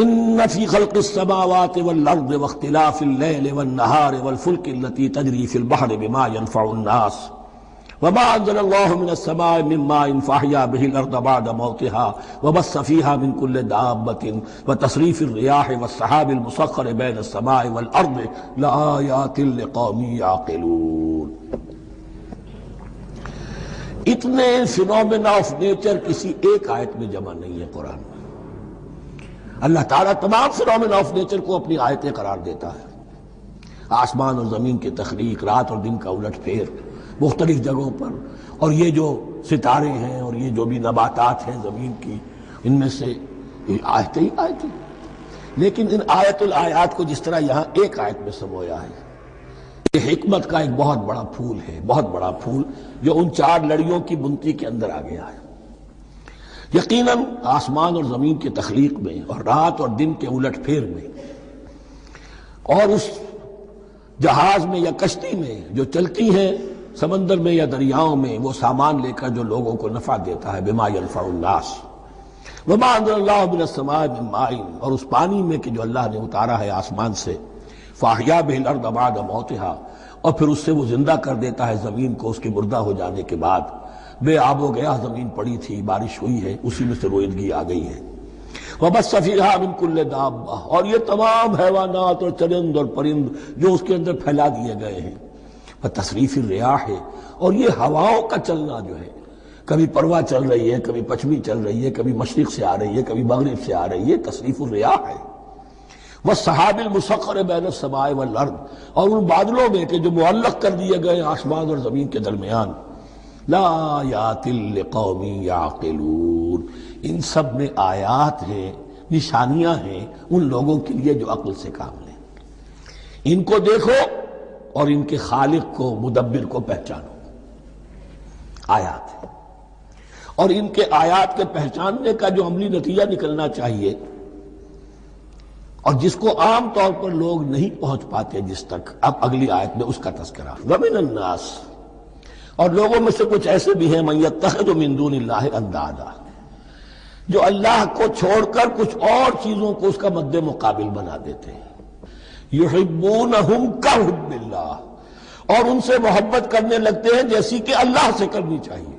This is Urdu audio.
ان فی خلق السماوات والارض واختلاف اللیل والنہار والفلک التي تجری فی البحر بما ينفع الناس وما انزل اللہ من السماء من ماء فاحیا به الارض بعد موتها وبث فيها من كل دابة وتصریف الرياح والسحاب المسخر بین السماء والارض لآیات لقوم یعقلون۔ اتنے فینومینا آف نیچر کسی ایک آیت میں جمع نہیں ہے قرآن میں۔ اللہ تعالیٰ تمام فینومینا آف نیچر کو اپنی آیتیں قرار دیتا ہے، آسمان اور زمین کی تخلیق، رات اور دن کا الٹ پھیر مختلف جگہوں پر، اور یہ جو ستارے ہیں اور یہ جو بھی نباتات ہیں زمین کی، ان میں سے آیتیں ہی آیتیں۔ لیکن ان آیت الآیات کو جس طرح یہاں ایک آیت میں سمویا ہے، یہ حکمت کا ایک بہت بڑا پھول ہے، بہت بڑا پھول جو ان چار لڑیوں کی بنتی کے اندر آ گیا ہے۔ یقیناً آسمان اور زمین کی تخلیق میں اور رات اور دن کے الٹ پھیر میں اور اس جہاز میں یا کشتی میں جو چلتی ہیں سمندر میں یا دریاؤں میں، وہ سامان لے کر جو لوگوں کو نفع دیتا ہے، بما ينفع الناس وما انزل اللہ من السماء من ماء، اور اس پانی میں کہ جو اللہ نے اتارا ہے آسمان سے، فاحیا به الارض بعد موتها، اور پھر اس سے وہ زندہ کر دیتا ہے زمین کو اس کے مردہ ہو جانے کے بعد۔ بے آب و گیا زمین پڑی تھی، بارش ہوئی ہے، اسی میں سے روئیدگی آ گئی ہے۔ وبث فیہا من کل دابہ، اور یہ تمام حیوانات اور چرند اور پرند جو اس کے اندر پھیلا دیے گئے ہیں۔ تصریف الریاح ہے، اور یہ ہواؤں کا چلنا جو ہے، کبھی پروا چل رہی ہے، کبھی پچھمی چل رہی ہے، کبھی مشرق سے آ رہی ہے، کبھی مغرب سے آ رہی ہے، تصریف الریاح ہے۔ والسحاب المسخر بین السماء والارض، اور ان بادلوں میں کہ جو معلق کر دیے گئے آسمان اور زمین کے درمیان، لآیات لقوم یعقلون، ان سب میں آیات ہیں، نشانیاں ہیں ان لوگوں کے لیے جو عقل سے کام لیں۔ ان کو دیکھو اور ان کے خالق کو، مدبر کو پہچانو۔ آیات ہیں، اور ان کے آیات کے پہچاننے کا جو عملی نتیجہ نکلنا چاہیے، اور جس کو عام طور پر لوگ نہیں پہنچ پاتے جس تک، اب اگلی آیت میں اس کا تذکرہ۔ ومن الناس، اور لوگوں میں سے کچھ ایسے بھی ہیں، من یتخذ من دون اللہ اندادا، جو اللہ کو چھوڑ کر کچھ اور چیزوں کو اس کا مد مقابل بنا دیتے ہیں۔ یحبونہم کحب اللہ، اور ان سے محبت کرنے لگتے ہیں جیسی کہ اللہ سے کرنی چاہیے۔